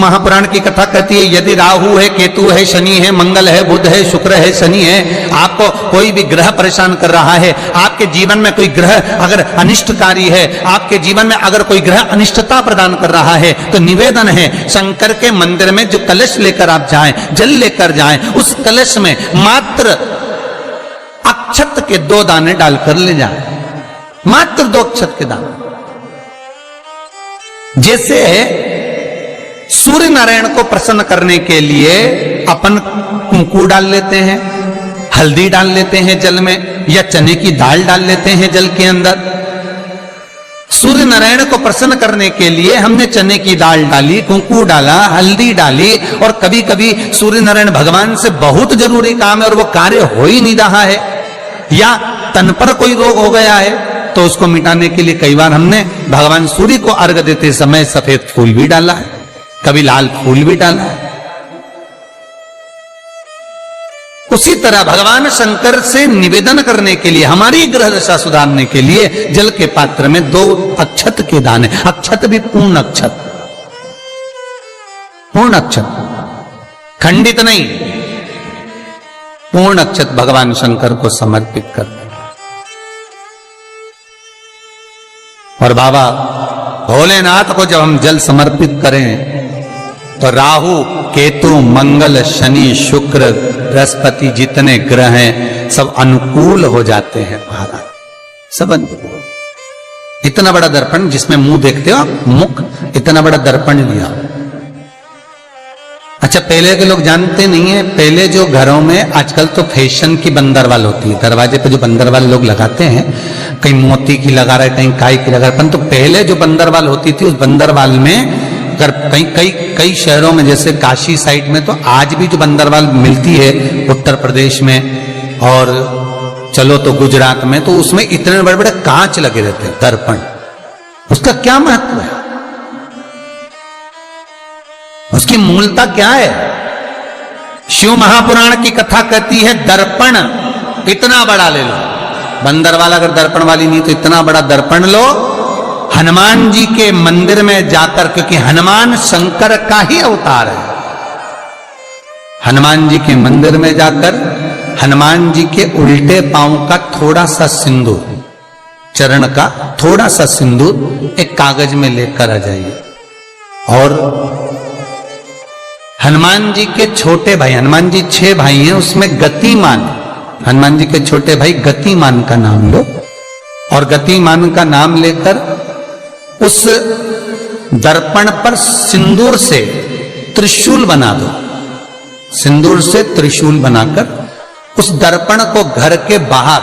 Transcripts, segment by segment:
महापुराण की कथा कहती है यदि राहु है, केतु है, शनि है, मंगल है, बुध है, शुक्र है, शनि है, आपको कोई भी ग्रह परेशान कर रहा है, आपके जीवन में कोई ग्रह अगर अनिष्टकारी है, आपके जीवन में अगर कोई ग्रह अनिष्टता प्रदान कर रहा है, तो निवेदन है शंकर के मंदिर में जो कलश लेकर आप जाएं, जल लेकर जाएं, उस कलश में मात्र अक्षत के 2 दाने डालकर ले जाएं, मात्र 2 अक्षत के दाने। जैसे सूर्य नारायण को प्रसन्न करने के लिए अपन कुंकू डाल लेते हैं, हल्दी डाल लेते हैं जल में, या चने की दाल डाल लेते हैं जल के अंदर। सूर्य नारायण को प्रसन्न करने के लिए हमने चने की दाल डाली, कुंकू डाला, हल्दी डाली, और कभी कभी सूर्य नारायण भगवान से बहुत जरूरी काम है और वो कार्य हो ही नहीं रहा है, या तन पर कोई रोग हो गया है, तो उसको मिटाने के लिए कई बार हमने भगवान सूर्य को अर्घ देते समय सफेद फूल भी डाला है, कभी लाल फूल भी डाला है। उसी तरह भगवान शंकर से निवेदन करने के लिए, हमारी ग्रह दशा सुधारने के लिए जल के पात्र में 2 अक्षत के दाने, अक्षत भी पूर्ण अक्षत, पूर्ण अक्षत, खंडित नहीं, पूर्ण अक्षत भगवान शंकर को समर्पित कर। और बाबा भोलेनाथ को जब हम जल समर्पित करें तो राहु, केतु, मंगल, शनि, शुक्र, बृहस्पति जितने ग्रह हैं सब अनुकूल हो जाते हैं महाराज, सब अनुकूल। इतना बड़ा दर्पण जिसमें मुंह देखते हो, मुख, इतना बड़ा दर्पण लिया। अच्छा, पहले के लोग जानते नहीं है, पहले जो घरों में, आजकल तो फैशन की बंदरवाल होती है, दरवाजे पे जो बंदरवाल लोग लगाते हैं, कहीं मोती की लगा रहे, कहीं काय की लगा रहे, परंतु पहले जो बंदरवाल होती थी, उस बंदरवाल में अगर कई शहरों में, जैसे काशी साइड में, तो आज भी जो बंदरवाल मिलती है उत्तर प्रदेश में, और चलो तो गुजरात में, तो उसमें इतने बड़े बड़े कांच लगे रहते हैं, दर्पण। उसका क्या महत्व है, उसकी मूलता क्या है? शिव महापुराण की कथा कहती है दर्पण इतना बड़ा ले लो, बंदरवाल अगर दर्पण वाली नहीं तो इतना बड़ा दर्पण लो, हनुमान जी के मंदिर में जाकर, क्योंकि हनुमान शंकर का ही अवतार है, हनुमान जी के मंदिर में जाकर हनुमान जी के उल्टे पांव का थोड़ा सा सिंदूर, चरण का थोड़ा सा सिंदूर एक कागज में लेकर आ जाइए, और हनुमान जी के छोटे भाई, हनुमान जी 6 भाई हैं, उसमें गतिमान, हनुमान जी के छोटे भाई गतिमान का नाम लो, और गतिमान का नाम लेकर उस दर्पण पर सिंदूर से त्रिशूल बना दो, सिंदूर से त्रिशूल बनाकर उस दर्पण को घर के बाहर,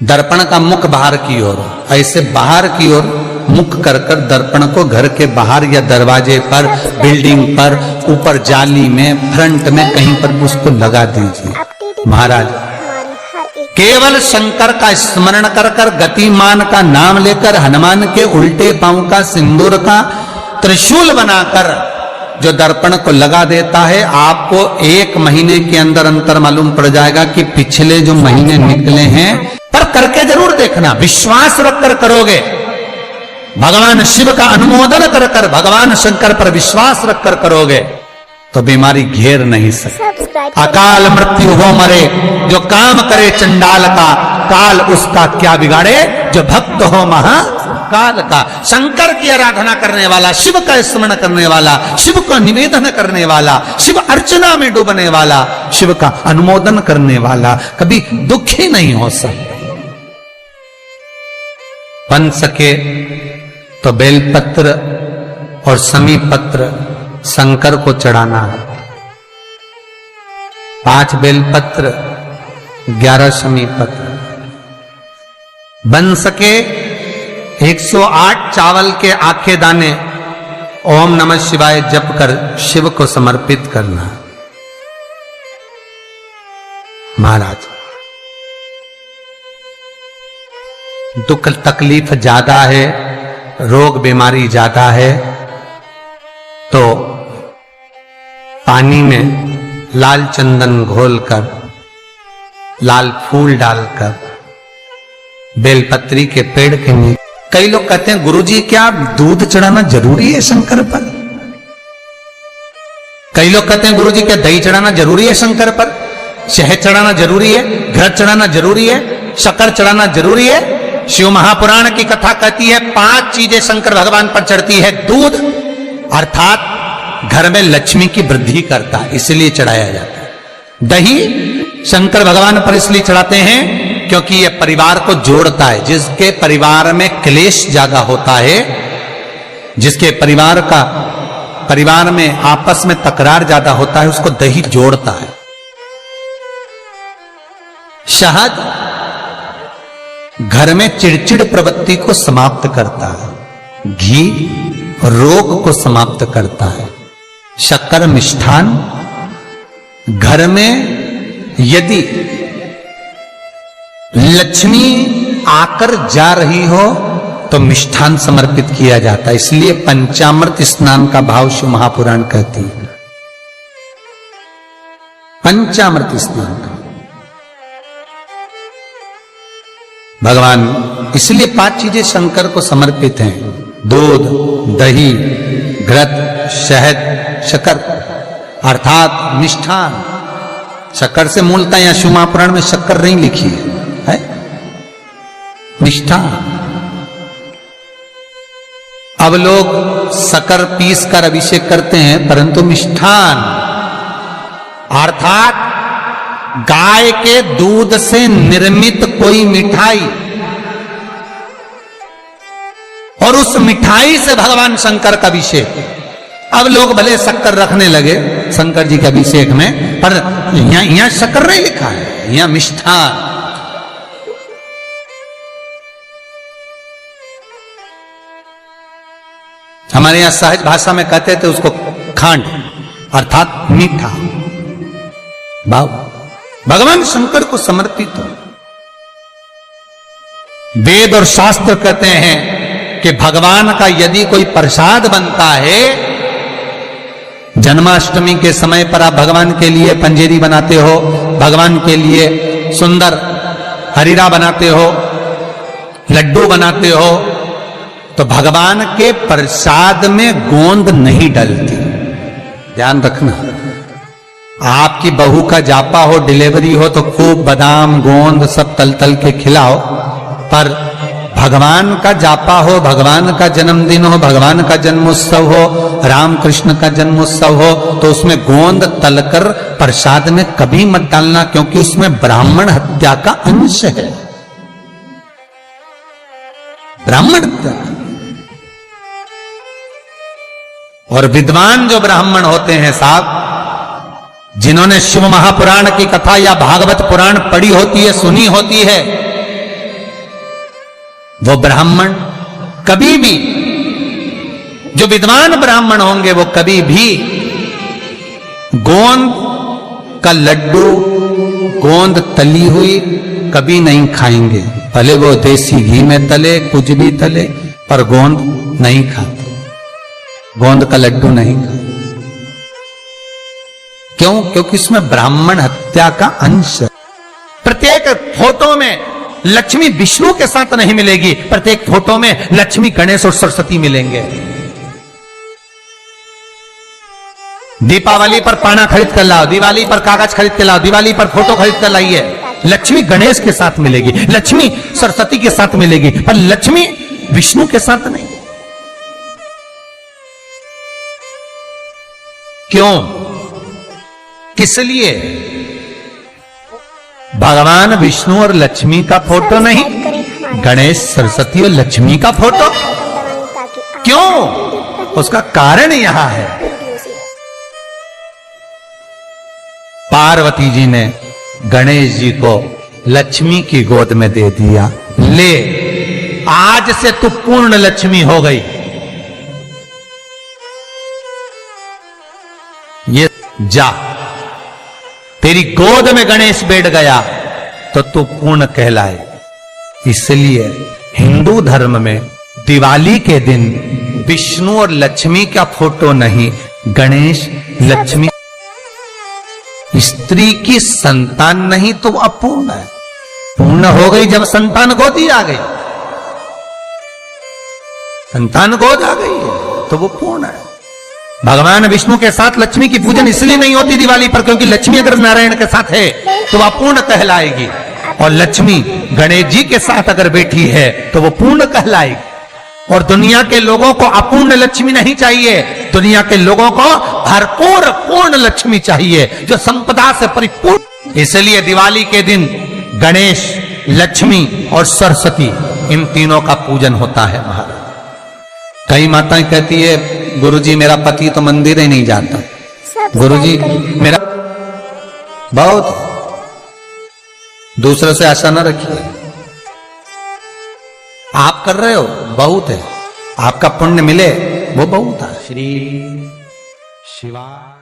दर्पण का मुख बाहर की ओर, ऐसे बाहर की ओर मुख कर कर दर्पण को घर के बाहर या दरवाजे पर, बिल्डिंग पर, ऊपर जाली में, फ्रंट में, कहीं पर उसको लगा दीजिए। महाराज केवल शंकर का स्मरण कर कर, गतिमान का नाम लेकर, हनुमान के उल्टे पांव का सिंदूर का त्रिशूल बनाकर जो दर्पण को लगा देता है, आपको 1 महीने के अंदर अंतर मालूम पड़ जाएगा कि पिछले जो महीने निकले हैं, पर करके जरूर देखना, विश्वास रखकर करोगे, भगवान शिव का अनुमोदन कर कर, भगवान शंकर पर विश्वास रखकर करोगे तो बीमारी घेर नहीं सकती। अकाल मृत्यु हो मरे जो काम करे चंडाल का, काल उसका क्या बिगाड़े जो भक्त हो महाकाल का। शंकर की आराधना करने वाला, शिव का स्मरण करने वाला, शिव का निवेदन करने वाला, शिव अर्चना में डूबने वाला, शिव का अनुमोदन करने वाला कभी दुखी नहीं हो सकता। बन सके तो बेलपत्र और समी पत्र शंकर को चढ़ाना है, 5 बेलपत्र 11 समी पत्र। बन सके 108 चावल के आखे दाने ओम नमः शिवाय जप कर शिव को समर्पित करना। महाराज दुख तकलीफ ज्यादा है, रोग बीमारी ज्यादा है, तो पानी में लाल चंदन घोलकर, लाल फूल डालकर, बेलपत्री के पेड़ के नीचे कई लोग कहते हैं गुरुजी क्या दूध चढ़ाना जरूरी है शंकर पर? कई लोग कहते हैं गुरुजी क्या दही चढ़ाना जरूरी है शंकर पर? शहद चढ़ाना जरूरी है? घृत चढ़ाना जरूरी है? शक्कर चढ़ाना जरूरी है? शिव महापुराण की कथा कहती है 5 चीजें शंकर भगवान पर चढ़ती है। दूध अर्थात घर में लक्ष्मी की वृद्धि करता है, इसलिए चढ़ाया जाता है। दही शंकर भगवान पर इसलिए चढ़ाते हैं क्योंकि यह परिवार को जोड़ता है। जिसके परिवार में क्लेश ज्यादा होता है, जिसके परिवार में आपस में तकरार ज्यादा होता है, उसको दही जोड़ता है। शहद घर में चिड़चिड़ प्रवृत्ति को समाप्त करता है। घी रोग को समाप्त करता है। शक्कर मिष्ठान घर में यदि लक्ष्मी आकर जा रही हो तो मिष्ठान समर्पित किया जाता है। इसलिए पंचामृत स्नान का भाव शिव महापुराण कहती है। पंचामृत स्नान का भगवान, इसलिए 5 चीजें शंकर को समर्पित हैं। दूध, दही, घृत, शहद, शक्कर अर्थात मिष्ठान। शक्कर से मूलतः यहां शिव महापुराण में शक्कर नहीं लिखी है, मिष्ठान। अब लोग शक्कर पीस कर अभिषेक करते हैं, परंतु मिष्ठान अर्थात गाय के दूध से निर्मित कोई मिठाई, और उस मिठाई से भगवान शंकर का अभिषेक। अब लोग भले शक्कर रखने लगे शंकर जी के अभिषेक में, पर यहां शक्कर नहीं लिखा है, यहां मिष्ठान। हमारे यहां सहज भाषा में कहते थे उसको खांड अर्थात मीठा भाव भगवान शंकर को समर्पित हो। वेद और शास्त्र कहते हैं कि भगवान का यदि कोई प्रसाद बनता है, जन्माष्टमी के समय पर आप भगवान के लिए पंजेरी बनाते हो, भगवान के लिए सुंदर हरीरा बनाते हो, लड्डू बनाते हो, तो भगवान के प्रसाद में गोंद नहीं डलती। ध्यान रखना, आपकी बहू का जापा हो, डिलीवरी हो तो खूब बादाम गोंद सब तल तल के खिलाओ, पर भगवान का जापा हो, भगवान का जन्मदिन हो, भगवान का जन्मोत्सव हो, राम कृष्ण का जन्मोत्सव हो, तो उसमें गोंद तलकर प्रसाद में कभी मत डालना, क्योंकि उसमें ब्राह्मण हत्या का अंश है। ब्राह्मण हत्या। और विद्वान जो ब्राह्मण होते हैं साहब, जिन्होंने शिव महापुराण की कथा या भागवत पुराण पढ़ी होती है, सुनी होती है, वो ब्राह्मण कभी भी, जो विद्वान ब्राह्मण होंगे वो कभी भी गोंद का लड्डू, गोंद तली हुई कभी नहीं खाएंगे। भले वो देसी घी में तले, कुछ भी तले, पर गोंद नहीं खाते, गोंद का लड्डू नहीं खाते। क्यों? क्योंकि इसमें ब्राह्मण हत्या का अंश है। प्रत्येक फोटो में लक्ष्मी विष्णु के साथ नहीं मिलेगी, प्रत्येक फोटो में लक्ष्मी गणेश और सरस्वती मिलेंगे। दीपावली पर पाना खरीद कर लाओ, दिवाली पर कागज खरीद कर लाओ, दिवाली पर फोटो खरीद कर लाइए, लक्ष्मी गणेश के साथ मिलेगी, लक्ष्मी सरस्वती के साथ मिलेगी, पर लक्ष्मी विष्णु के साथ नहीं। क्यों? किस लिए? भगवान विष्णु और लक्ष्मी का फोटो नहीं, गणेश सरस्वती और लक्ष्मी का फोटो। क्यों? उसका कारण यहां है, पार्वती जी ने गणेश जी को लक्ष्मी की गोद में दे दिया। ले, आज से तू पूर्ण लक्ष्मी हो गई। ये जा, तेरी गोद में गणेश बैठ गया तो तू पूर्ण कहलाए। इसलिए हिंदू धर्म में दिवाली के दिन विष्णु और लक्ष्मी का फोटो नहीं, गणेश लक्ष्मी। स्त्री की संतान नहीं तो अपूर्ण है, पूर्ण हो गई जब संतान गोदी आ गई। संतान गोद आ गई है तो वो पूर्ण है। भगवान विष्णु के साथ लक्ष्मी की पूजन इसलिए नहीं होती दिवाली पर, क्योंकि लक्ष्मी अगर नारायण के साथ है तो वह पूर्ण कहलाएगी, और लक्ष्मी गणेश जी के साथ अगर बैठी है तो वो पूर्ण कहलाएगी। और दुनिया के लोगों को अपूर्ण लक्ष्मी नहीं चाहिए, दुनिया के लोगों को भरपूर पूर्ण लक्ष्मी चाहिए जो संपदा से परिपूर्ण। इसलिए दिवाली के दिन गणेश, लक्ष्मी और सरस्वती इन तीनों का पूजन होता है महाराज। कई माताएं कहती है गुरुजी मेरा पति तो मंदिर ही नहीं जाता, गुरुजी मेरा बहुत, दूसरे से आशा न रखिए। आप कर रहे हो बहुत है, आपका पुण्य मिले वो बहुत है। श्री शिवा।